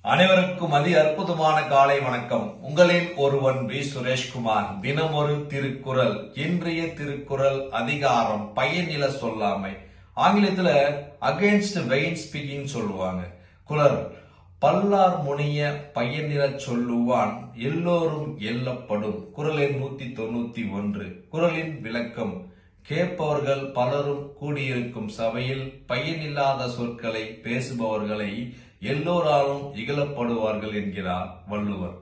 அனைவருக்கும் அற்புதமான காலை வணக்கம். உங்களில் ஒருவன் வி சுரேஷ்குமார். தினம் ஒரு திருக்குறள். இன்றைய திருக்குறள் அதிகாரம் பயனில சொல்லாமை. ஆங்கிலத்துல அகைன்ஸ்ட் வெயின் ஸ்பீக்கிங் சொல்லுவாங்க. குறள் பல்லார் முனிய பயனில சொல்லுவான் எல்லோரும் எல்லப்படும். குறள் எண் 191. குறளின் விளக்கம்: கேட்பவர்கள் பலரும் கூடியிருக்கும் சபையில் பயனில்லாத சொற்களை பேசுபவர்களை எல்லோராலும் இகழப்படுவார்கள் என்கிறார் வள்ளுவர்.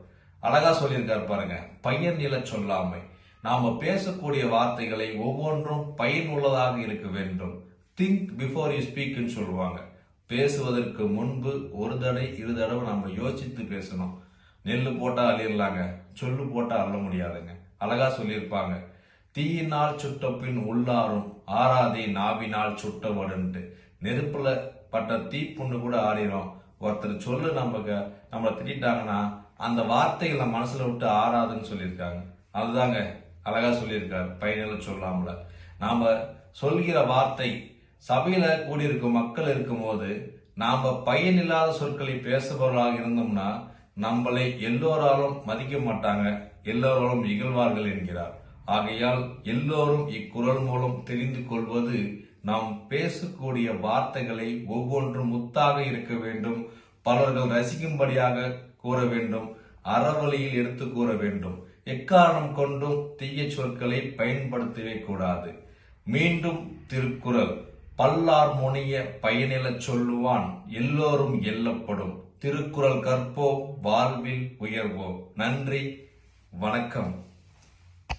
அழகா சொல்லியிருக்கார் பாருங்க. பயனில சொல்லாமை. நாம பேசக்கூடிய வார்த்தைகளை ஒவ்வொன்றும் பயனுள்ளதாக இருக்க வேண்டும். திங்க் பிஃபோர் யூ ஸ்பீக் சொல்லுவாங்க. பேசுவதற்கு முன்பு ஒரு தடவை இரு தடவை நம்ம யோசித்து பேசணும். நெல்லு போட்டா அள்ளிடலாங்க, சொல்லு போட்டா அள்ள முடியாதுங்க. அழகா சொல்லியிருப்பாங்க. தீயினால் சுட்ட பின் உள்ளாரும் ஆறாதே நாவினால் சுட்டவடுன்ட்டு. நெருப்புல பட்ட தீப்புண்ணு கூட ஆறிடும். ஒருத்தர் சொல்லு நம்மளை திட்டாங்கன்னா அந்த வார்த்தைகள் நம்ம மனசுல விட்டு ஆறாதுன்னு சொல்லியிருக்காங்க. அதுதாங்க அழகா சொல்லியிருக்காரு பயனில சொல்லாமல. நாம சொல்கிற வார்த்தை சபையில கூடியிருக்கும் மக்கள் இருக்கும் போது நாம பயனில்லாத சொற்களை பேசுபவர்களாக இருந்தோம்னா நம்மளை எல்லோராலும் மதிக்க மாட்டாங்க, எல்லோராலும் இகழ்வார்கள் என்கிறார். ஆகையால் எல்லோரும் இக்குறள் மூலம் தெரிந்து கொள்வது, நாம் பேசக்கூடிய வார்த்தைகளை ஒவ்வொன்றும் முத்தாக இருக்க வேண்டும், பலர்கள் ரசிக்கும்படியாக கூற வேண்டும், அறவழியில் எடுத்து கூற வேண்டும். எக்காரணம் கொண்டும் தீய சொற்களை பயன்படுத்தவே கூடாது. மீண்டும் திருக்குறள்: பல்லார் முனிய பயனில சொல்லுவான் எல்லோரும் எல்லப்படும். திருக்குறள் கற்போம், வாழ்வில் உயர்வோம். நன்றி, வணக்கம்.